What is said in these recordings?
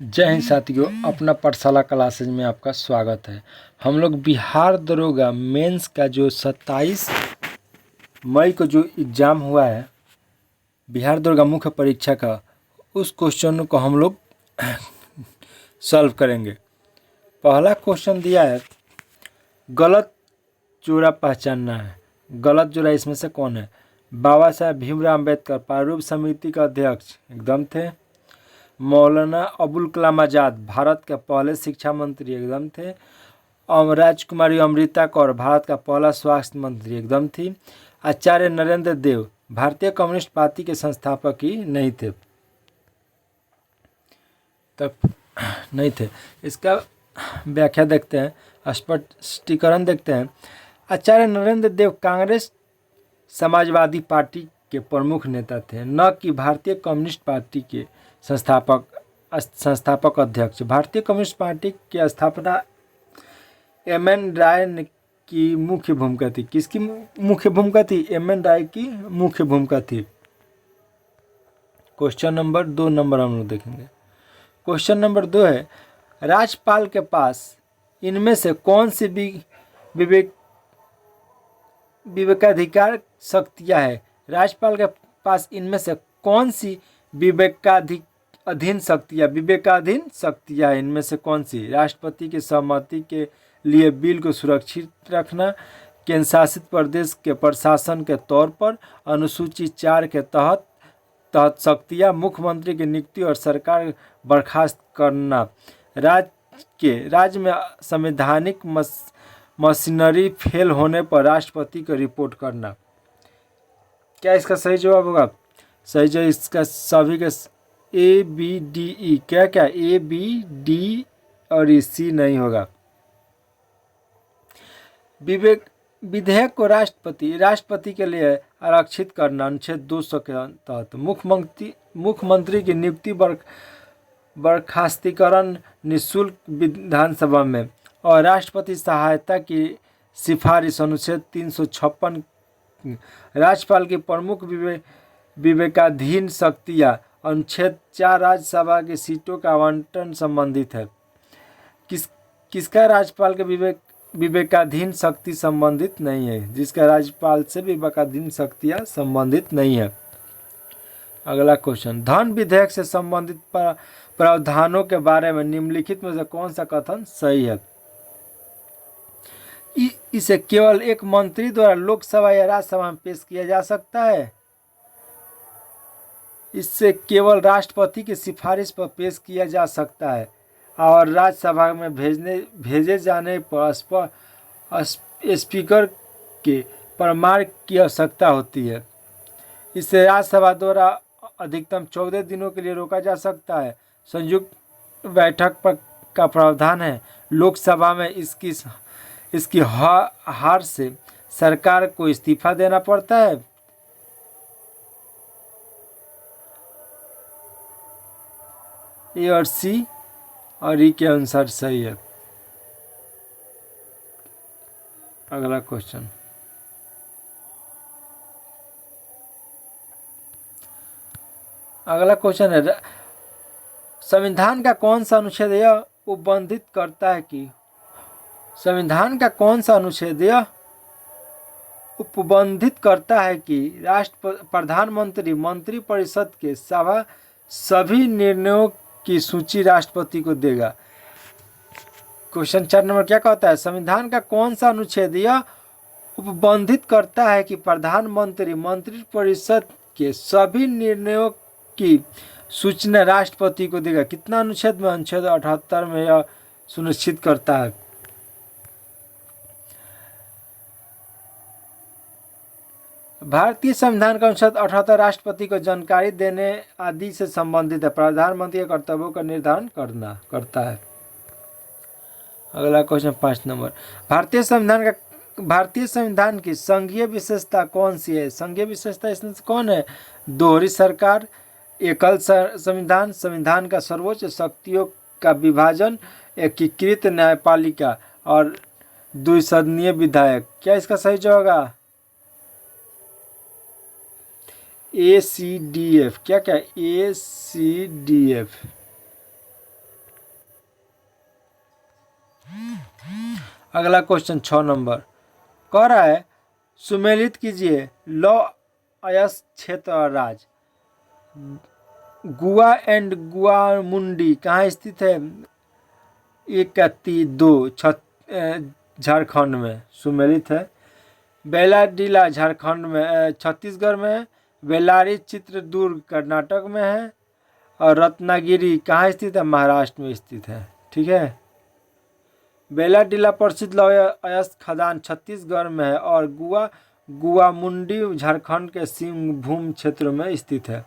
जय हिंद साथियों, अपना पाठशाला क्लासेज में आपका स्वागत है। हम लोग बिहार दरोगा मेंस का जो 27 मई को जो एग्ज़ाम हुआ है, बिहार दरोगा मुख्य परीक्षा का, उस क्वेश्चन को हम लोग सॉल्व करेंगे। पहला क्वेश्चन दिया है, गलत जोड़ा पहचानना है। गलत जोड़ा इसमें से कौन है? बाबा साहेब भीमराव अम्बेडकर प्रारूप समिति का अध्यक्ष एकदम थे। मौलाना अबुल कलाम आज़ाद भारत के पहले शिक्षा मंत्री एकदम थे। राजकुमारी अमृता कौर भारत का पहला स्वास्थ्य मंत्री एकदम थी। आचार्य नरेंद्र देव भारतीय कम्युनिस्ट पार्टी के संस्थापक ही नहीं थे, तब नहीं थे। इसका व्याख्या देखते हैं, स्पष्टीकरण देखते हैं। आचार्य नरेंद्र देव कांग्रेस समाजवादी पार्टी के प्रमुख नेता थे, न कि भारतीय कम्युनिस्ट पार्टी के संस्थापक अध्यक्ष। भारतीय कम्युनिस्ट पार्टी की स्थापना एम.एन. राय की मुख्य भूमिका थी। किसकी मुख्य भूमिका थी? एम.एन. राय की मुख्य भूमिका थी। क्वेश्चन नंबर 2 हम लोग देखेंगे। क्वेश्चन नंबर 2 है, राज्यपाल के पास इनमें से कौन सी विवेकाधिकार शक्तियाँ है? राज्यपाल के पास इनमें से कौन सी विवेकाधीन शक्तियाँ इनमें से कौन सी? राष्ट्रपति की सहमति के लिए बिल को सुरक्षित रखना, केंद्र शासित प्रदेश के प्रशासन के तौर पर, अनुसूची 4 के तहत शक्तियाँ, मुख्यमंत्री की नियुक्ति और सरकार बर्खास्त करना, राज्य में संवैधानिक मशीनरी फेल होने पर राष्ट्रपति को रिपोर्ट करना। क्या इसका सही जवाब होगा? सही जवाब इसका सभी का A, B, D, E। क्या A, B, D और C नहीं होगा। विधेयक को राष्ट्रपति के लिए आरक्षित करना, अनुच्छेद 200 के तहत। मुख्यमंत्री की नियुक्ति बर्खास्तीकरण निःशुल्क विधानसभा में, और राष्ट्रपति सहायता की सिफारिश, अनुच्छेद 356। राज्यपाल की प्रमुख विवेकाधीन शक्तियाँ, अनुच्छेद 4 राज्यसभा की सीटों का आवंटन संबंधित है। किसका राज्यपाल के विवेकाधीन शक्ति संबंधित नहीं है? जिसका राज्यपाल से विवेकाधीन शक्तियाँ संबंधित नहीं है। अगला क्वेश्चन, धन विधेयक से संबंधित प्रावधानों के बारे में निम्नलिखित में से कौन सा कथन सही है? इसे केवल एक मंत्री द्वारा लोकसभा या राज्यसभा में पेश किया जा सकता है। इससे केवल राष्ट्रपति की सिफारिश पर पेश किया जा सकता है, और राज्यसभा में भेजे जाने पर स्पीकर के प्रमाण की आवश्यकता होती है। इसे राज्यसभा द्वारा अधिकतम 14 दिनों के लिए रोका जा सकता है। संयुक्त बैठक का प्रावधान है। लोकसभा में इसकी हार से सरकार को इस्तीफा देना पड़ता है। ए और सी और ई के अनुसार सही है। अगला क्वेश्चन, है, संविधान का कौन सा अनुच्छेद यह उपबंधित करता है कि प्रधानमंत्री मंत्रिपरिषद के सभी निर्णयों की सूची राष्ट्रपति को देगा? क्वेश्चन 4 नंबर क्या कहता है? संविधान का कौन सा अनुच्छेद यह उपबंधित करता है कि प्रधानमंत्री मंत्रिपरिषद के सभी निर्णयों की सूचना राष्ट्रपति को देगा? कितना अनुच्छेद में? अनुच्छेद 78 में यह सुनिश्चित करता है। भारतीय संविधान का अनुच्छेद 78 राष्ट्रपति को जानकारी देने आदि से संबंधित है। प्रधानमंत्री के कर्तव्यों का निर्धारण करता है। अगला क्वेश्चन 5 नंबर, भारतीय संविधान की संघीय विशेषता कौन सी है? संघीय विशेषता इसमें से कौन है? दोहरी सरकार, एकल संविधान, संविधान का सर्वोच्च शक्तियों का विभाजन, एकीकृत न्यायपालिका और द्विसदनीय विधायक। क्या इसका सही जवाब होगा? ACDF। क्या ACDF? अगला क्वेश्चन 6 नंबर कह रहा है सुमेलित कीजिए लौ अयस्क क्षेत्र और राज्य। गुआ एंड गुआमुंडी कहाँ स्थित है? 1 झारखंड में सुमेलित है। बेलाडीला झारखंड में छत्तीसगढ़ में है। बेल्लारी चित्रदुर्ग कर्नाटक में है। और रत्नागिरी कहाँ स्थित है? महाराष्ट्र में स्थित है। ठीक है। बेलाडीला प्रसिद्ध लौह अयस्क खदान छत्तीसगढ़ में है और गुआमुंडी झारखंड के सिंहभूम क्षेत्र में स्थित है।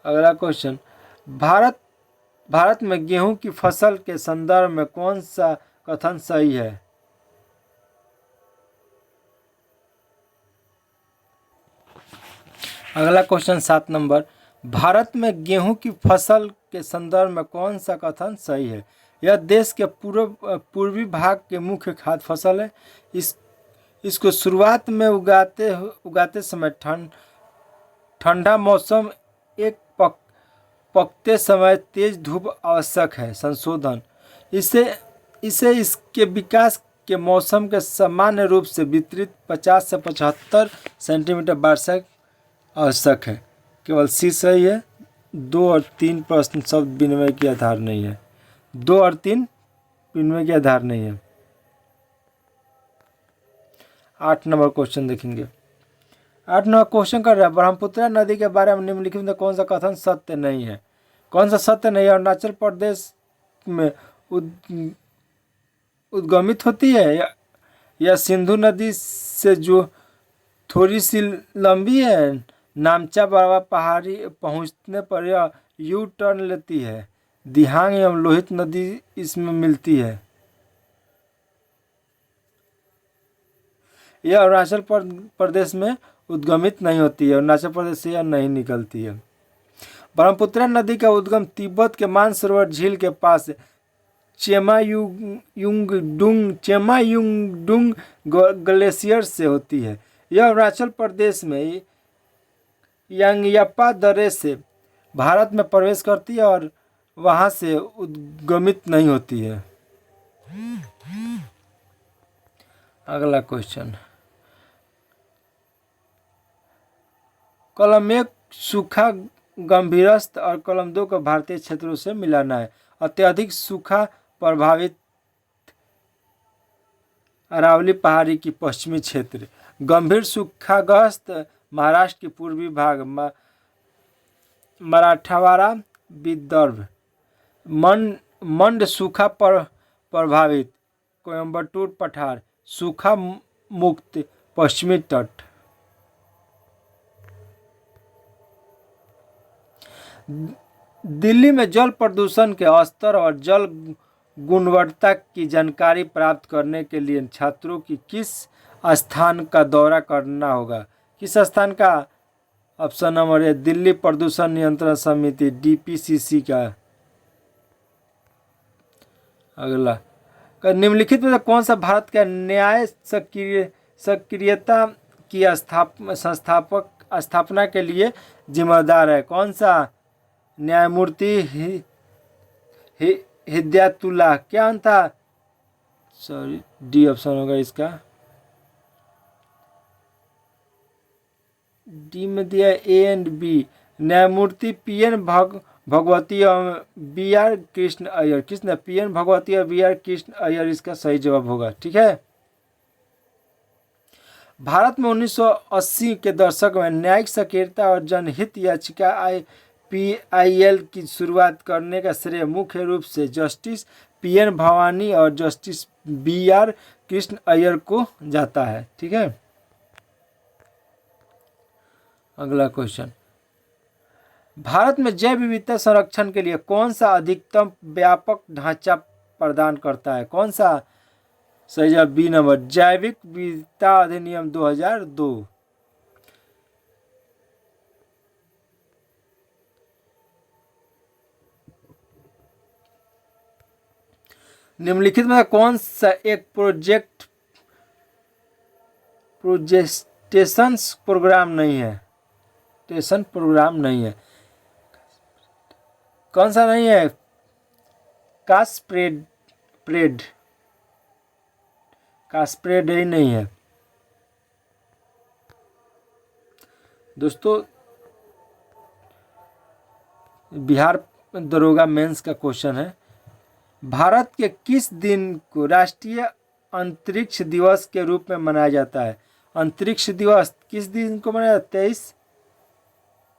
अगला क्वेश्चन भारत में गेहूं की फसल के संदर्भ में कौन सा कथन सही है? अगला क्वेश्चन 7 नंबर भारत में गेहूं की फसल के संदर्भ में कौन सा कथन सही है? यह देश के पूर्वी भाग के मुख्य खाद्य फसल है। इसको शुरुआत में उगाते समय ठंडा मौसम एक पकते समय तेज धूप आवश्यक है। संशोधन इसे इसके विकास के मौसम के सामान्य रूप से वितरित 50 से 75 सेंटीमीटर वर्षा आवश्यक है। केवल सी सही है। 2 और 3 प्रश्न शब्द विनिमय के आधार नहीं है। 2 और 3 विनिमय के आधार नहीं है। 8 नंबर क्वेश्चन देखेंगे। 8 नंबर क्वेश्चन कर रहा है ब्रह्मपुत्र नदी के बारे में निम्नलिखित में कौन सा कथन सत्य नहीं है? कौन सा सत्य नहीं है? अरुणाचल प्रदेश में उद्गमित होती है या सिंधु नदी से जो थोड़ी सी लंबी है। नामचा बाबा पहाड़ी पहुंचने पर यह यू टर्न लेती है। दिहांग एवं लोहित नदी इसमें मिलती है। यह अरुणाचल प्रदेश में उद्गमित नहीं होती है। अरुणाचल प्रदेश से यह नहीं निकलती है। ब्रह्मपुत्र नदी का उद्गम तिब्बत के मानसरोवर झील के पास चेमायुंगडुंग ग्लेशियर से होती है। यह अरुणाचल प्रदेश में यांगयापा दर्रे से भारत में प्रवेश करती है और वहां से उद्गमित नहीं होती है। अगला क्वेश्चन कॉलम 1 सूखा गंभीरस्थ और कॉलम 2 को भारतीय क्षेत्रों से मिलाना है। अत्यधिक सूखा प्रभावित अरावली पहाड़ी की पश्चिमी क्षेत्र। गंभीर सूखाग्रस्त महाराष्ट्र के पूर्वी भाग मराठवाड़ा विदर्भ। मंड सूखा प्रभावित कोयम्बटूर पठार। सूखा मुक्त पश्चिमी तट। दिल्ली में जल प्रदूषण के स्तर और जल गुणवत्ता की जानकारी प्राप्त करने के लिए छात्रों की किस स्थान का दौरा करना होगा? किस स्थान का? ऑप्शन नंबर ए दिल्ली प्रदूषण नियंत्रण समिति DPCC का। अगला निम्नलिखित में कौन सा भारत का न्याय सक्रियता की स्थापना के लिए जिम्मेदार है? कौन सा? न्यायमूर्ति हिदायतुल्लाह क्या था? सॉरी डी ऑप्शन होगा इसका। डी में दिया ए एंड बी। न्यायमूर्ति PN भगवती और BR कृष्ण अय्यर। किसने? PN भगवती और BR कृष्ण अय्यर इसका सही जवाब होगा। ठीक है। भारत में 1980 के दशक में न्यायिक सक्रियता और जनहित याचिका IPIL की शुरुआत करने का श्रेय मुख्य रूप से जस्टिस PN भवानी और जस्टिस BR कृष्ण अय्यर को जाता है। ठीक है। अगला क्वेश्चन भारत में जैव विविधता संरक्षण के लिए कौन सा अधिकतम व्यापक ढांचा प्रदान करता है? कौन सा? सही जवाब बी नंबर जैविक विविधता अधिनियम 2002। निम्नलिखित में कौन सा एक प्रोजेस्टेशन प्रोग्राम नहीं है? टेशन प्रोग्राम नहीं है। कौन सा नहीं है? कास्प्रेड प्रेड कास्प्रेड ही नहीं है दोस्तों। बिहार दरोगा मेंस का क्वेश्चन है, भारत के किस दिन को राष्ट्रीय अंतरिक्ष दिवस के रूप में मनाया जाता है? अंतरिक्ष दिवस किस दिन को मनाया जाता है? 23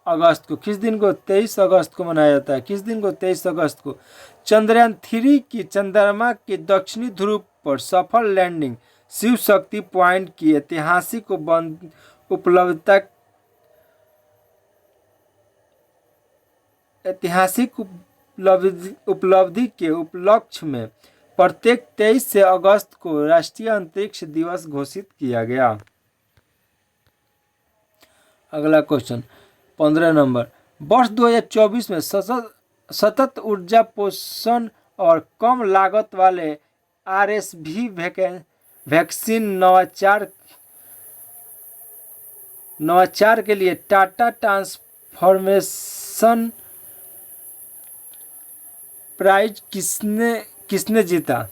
अगस्त को। किस दिन को? 23 अगस्त को मनाया जाता है। किस दिन को? 23 अगस्त को। चंद्रयान-3 की चंद्रमा के दक्षिणी ध्रुव पर सफल लैंडिंग शिव शक्ति पॉइंट की ऐतिहासिक उपलब्धता उपलब्धि के उपलक्ष्य में प्रत्येक 23 अगस्त को राष्ट्रीय अंतरिक्ष दिवस घोषित किया गया। अगला क्वेश्चन 15 नंबर, वर्ष 2024 में सतत ऊर्जा पोषण और कम लागत वाले RSV वैक्सीन नवाचार के लिए टाटा ट्रांसफॉर्मेशन प्राइज किसने जीता?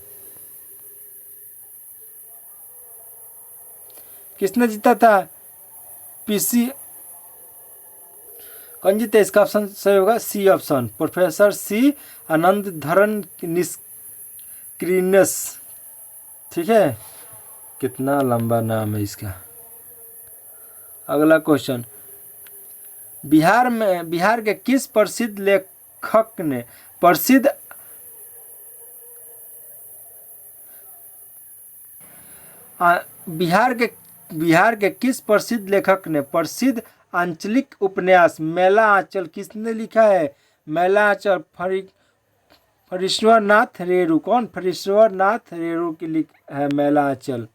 किसने जीता था? पीसी कौन जीते? इसका ऑप्शन सही होगा सी ऑप्शन, प्रोफेसर सी आनंदधरन निस्क्रीनस। ठीक है, कितना लंबा नाम है इसका। अगला क्वेश्चन, बिहार के किस प्रसिद्ध लेखक ने बिहार के किस प्रसिद्ध लेखक ने प्रसिद्ध आंचलिक उपन्यास मैला आंचल किसने लिखा है? मैला आंचल फणीश्वर नाथ रेणु। कौन? फणीश्वर नाथ रेणु की लिख है मैला आंचल।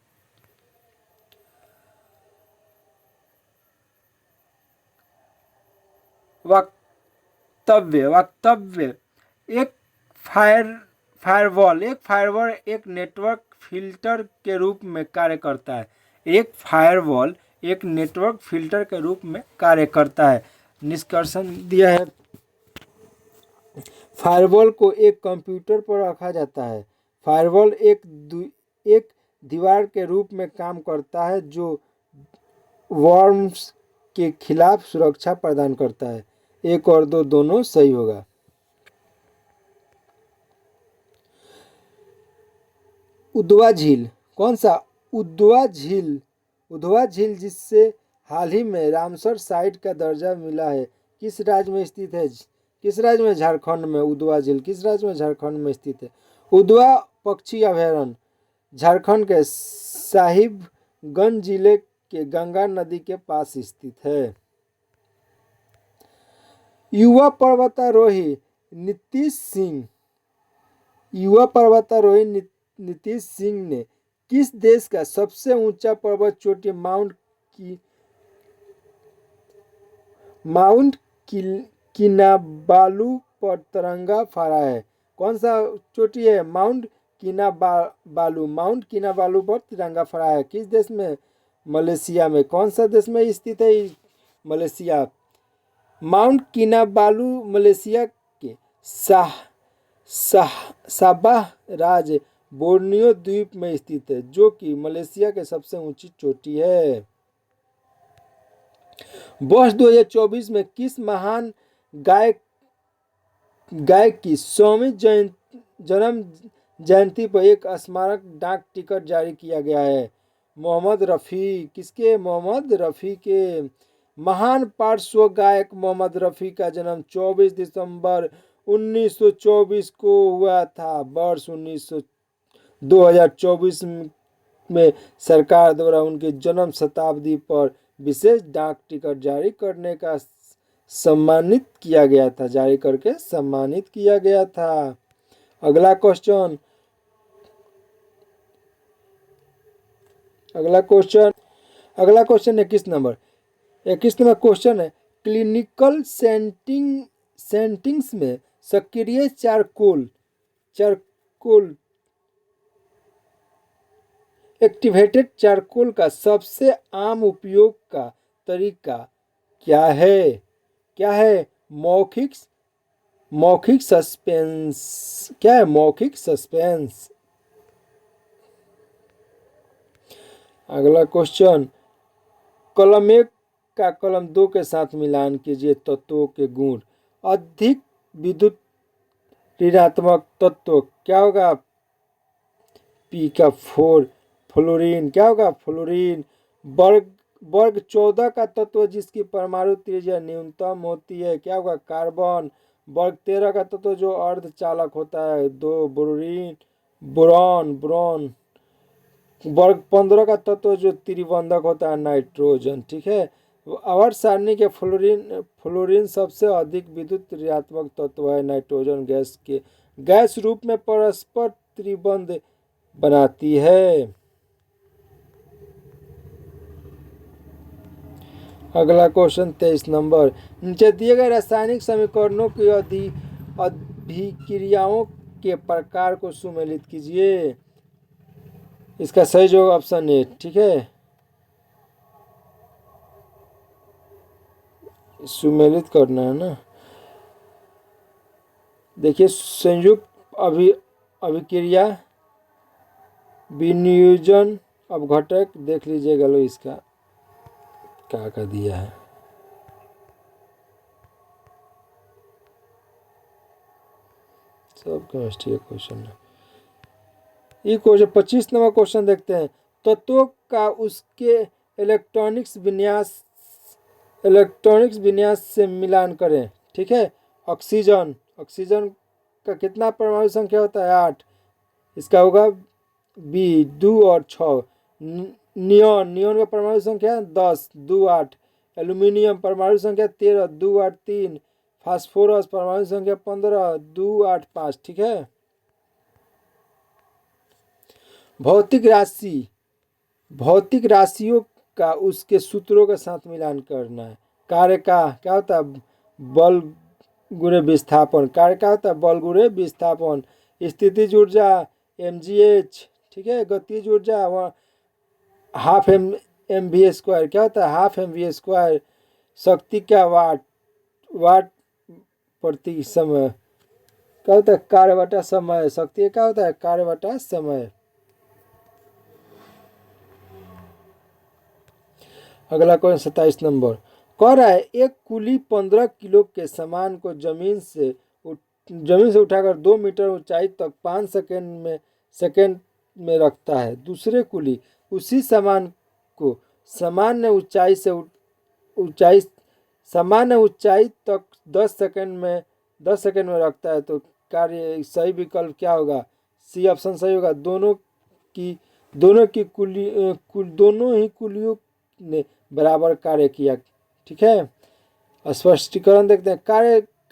वक्तव्य एक फायरवॉल एक नेटवर्क फिल्टर के रूप में कार्य करता है। एक फायरवॉल एक नेटवर्क फिल्टर के रूप में कार्य करता है। निष्कर्षण दिया है, फायरवॉल को एक कंप्यूटर पर रखा जाता है। फायरवॉल एक दीवार के रूप में काम करता है जो वर्म्स के खिलाफ सुरक्षा प्रदान करता है। 1 और 2 दोनों सही होगा। उद्वा झील कौन सा? उद्वा झील जिससे हाल ही में रामसर साइट का दर्जा मिला है, किस राज्य में स्थित है? किस राज्य में? झारखंड में। उद्वा झील किस राज्य में? झारखंड में स्थित है। उद्वा पक्षी अभयारण्य झारखंड के साहिबगंज जिले के गंगा नदी के पास स्थित है। युवा पर्वतारोही नीतीश सिंह ने किस देश का सबसे ऊंचा पर्वत चोटी माउंट किनाबालू पर तिरंगा फहराया है? कौन सा चोटी है? माउंट किनाबालू पर तिरंगा फहराया है। किस देश में? मलेशिया में। कौन सा देश में स्थित है? मलेशिया। माउंट किनाबालू मलेशिया के साबाह राज्य बोर्नियो द्वीप में स्थित है, जो कि मलेशिया के सबसे ऊंची चोटी है। वर्ष 2024 में किस महान गायक की 100वीं जन्म जयंती पर एक स्मारक डाक टिकट जारी किया गया है? मोहम्मद रफ़ी। किसके? मोहम्मद रफ़ी के। महान पार्श्व गायक मोहम्मद रफ़ी का जन्म 24 दिसंबर 1924 को हुआ था। वर्ष 2024 में सरकार द्वारा उनके जन्म शताब्दी पर विशेष डाक टिकट जारी करने का सम्मानित किया गया था, जारी करके सम्मानित किया गया था। अगला क्वेश्चन अगला क्वेश्चन 21 नंबर क्वेश्चन है, क्लिनिकल सेटिंग्स में सक्रिय चारकोल एक्टिवेटेड चारकोल का सबसे आम उपयोग का तरीका क्या है? मौखिक सस्पेंस क्या है? मौखिक सस्पेंस। अगला क्वेश्चन, कलम 1 का कलम 2 के साथ मिलान कीजिए तत्वों के गुण। अधिक विद्युत ऋणात्मक तत्व क्या होगा? पी का 4 फ्लोरीन। क्या होगा? फ्लोरीन। वर्ग वर्ग 14 का तत्व जिसकी परमाणु त्रिज्या न्यूनतम होती है क्या होगा? कार्बन। वर्ग 13 का तत्व जो अर्धचालक होता है 2 बोरोन बोरॉन। वर्ग 15 का तत्व जो त्रिबंधक होता है नाइट्रोजन। ठीक है। आवर्त सारणी के फ्लोरीन सबसे अधिक विद्युत ऋणात्मक तत्व है नाइट्रोजन गैस के गैस रूप में परस्पर त्रिबंध बनाती है। अगला क्वेश्चन 23 नंबर, नीचे दिए गए रासायनिक समीकरणों की अभिक्रियाओं के प्रकार को सुमेलित कीजिए। इसका सही जवाब ऑप्शन ए। ठीक है, सुमेलित करना है ना। देखिए, संयुक्त अभिक्रिया, विनियोजन, अपघटक, देख लीजिएगा लो इसका क्या कर दिया है। सब केमिस्ट्री का क्वेश्चन है। ये क्वेश्चन 25 नंबर क्वेश्चन देखते हैं। तत्वों का उसके इलेक्ट्रॉनिक्स विन्यास से मिलान करें। ठीक है। ऑक्सीजन का कितना परमाणु संख्या होता है? 8। इसका होगा बी 2 और 6। नियोन का परमाणु संख्या 10 2 8। एल्यूमिनियम परमाणु संख्या 13 2 8 3। फास्फोरस परमाणु संख्या 15 2 8 5। ठीक है। भौतिक राशियों का उसके सूत्रों के साथ मिलान करना है। कार्य का क्या होता है? बल गुणे विस्थापन। कार्य क्या होता है? बल गुणे विस्थापन। स्थितिज ऊर्जा mgh। ठीक है। गतिज ऊर्जा हाफ एम वी स्क्वायर। क्या होता है? Half M V square. शक्ति क्या? वाट प्रति समय। क्या होता है? कार्य बटा समय। शक्ति क्या होता है? कार्य बटा समय। अगला क्वेश्चन 27 नंबर कह रहा है, एक कुली 15 किलो के सामान को जमीन से उठाकर 2 मीटर ऊंचाई तक 5 सेकंड में रखता है। दूसरे कुली उसी सामान को सामान्य ऊंचाई तक 10 सेकंड में रखता है। तो कार्य सही विकल्प क्या होगा? सी ऑप्शन सही होगा। दोनों ही कुलियों ने बराबर कार्य किया। ठीक है। स्पष्टीकरण देखते हैं।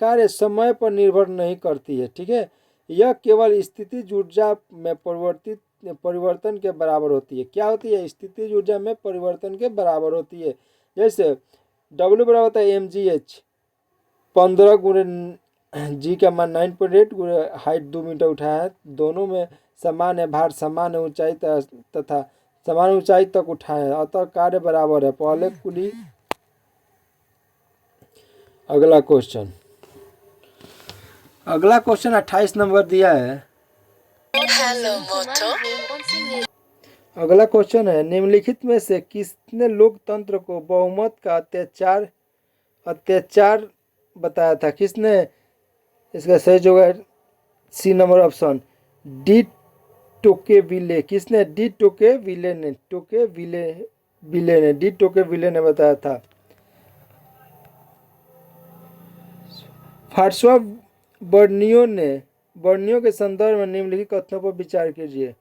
कार्य समय पर निर्भर नहीं करती है। ठीक है। यह केवल स्थितिज ऊर्जा में परिवर्तन के बराबर होती है। क्या होती है? स्थितिज ऊर्जा में परिवर्तन के बराबर होती है। जैसे W बराबर होता है mgh 15 गुणे जी का मान 9.8 गुणे हाइट 2 मीटर उठाया है। दोनों में सामान्य भार सामान्य ऊंचाई तथा समान ऊंचाई तक उठाए, अतः कार्य बराबर है। पहले कुली। अगला क्वेश्चन 28 नंबर दिया है। अगला क्वेश्चन है, निम्नलिखित में से किसने लोकतंत्र को बहुमत का अत्याचार बताया था? किसने? इसका सही जवाब है सी नंबर ऑप्शन डी टोकेविले। किसने? डी टोकेविले ने डी टोकेविले ने बताया था। फ्रांसवा बर्नियो के संदर्भ में निम्नलिखित कथनों पर विचार कीजिए।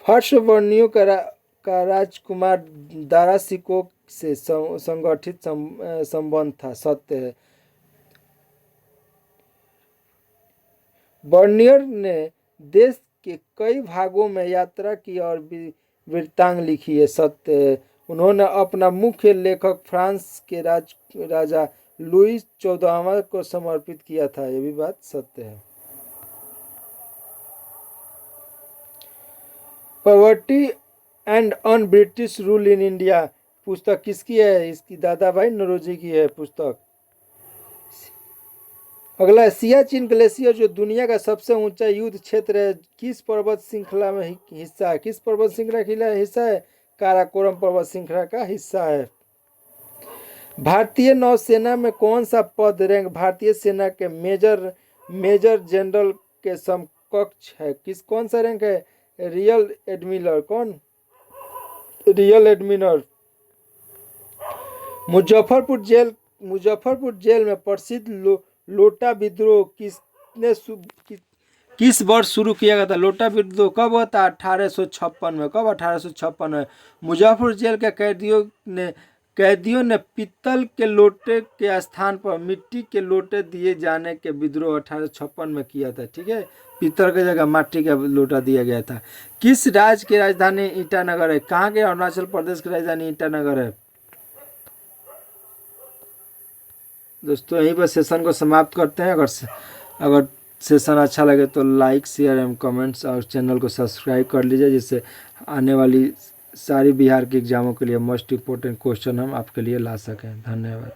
फ्रांस बर्नियो का राजकुमार दारा सिकोक से संगठित संबंध था। सत्य है। बर्नियर ने देश के कई भागों में यात्रा की और वृत्तांत लिखी है। सत्य है। उन्होंने अपना मुख्य लेखक फ्रांस के राजा लुईस 14वां को समर्पित किया था। यह भी बात सत्य है। Poverty and un British rule in India पुस्तक किसकी है? इसकी दादा भाई नौरोजी की है पुस्तक। अगला है सियाचिन ग्लेशियर जो दुनिया का सबसे ऊंचा युद्ध क्षेत्र है, किस पर्वत श्रृंखला में हिस्सा है? किस पर्वत श्रृंखला का हिस्सा है? काराकोरम पर्वत श्रृंखला का हिस्सा है। भारतीय नौसेना में कौन सा पद रैंक भारतीय सेना के मेजर जनरल के समकक्ष है? कौन सा रैंक है? Rear admiral. कौन? Rear admiral. मुजफ्फरपुर जेल में प्रसिद्ध लोटा विद्रोह किस वर्ष शुरू किया गया था? लोटा विद्रोह कब हुआ था? 1856 में। कब? 1856 में। मुजफ्फरपुर जेल के कैदियों ने पीतल के लोटे के स्थान पर मिट्टी के लोटे दिए जाने के विद्रोह 1856 में किया था। ठीक है, पीतल की जगह मिट्टी का लोटा दिया गया था। किस राज्य की राजधानी ईटानगर है? कहाँ के? अरुणाचल प्रदेश की राजधानी ईटानगर है। दोस्तों यहीं पर सेशन को समाप्त करते हैं। अगर सेशन अच्छा लगे तो लाइक शेयर एवं कमेंट्स और चैनल को सब्सक्राइब कर लीजिए, जिससे आने वाली सारी बिहार के एग्जामों के लिए मोस्ट इम्पोर्टेंट क्वेश्चन हम आपके लिए ला सकें। धन्यवाद।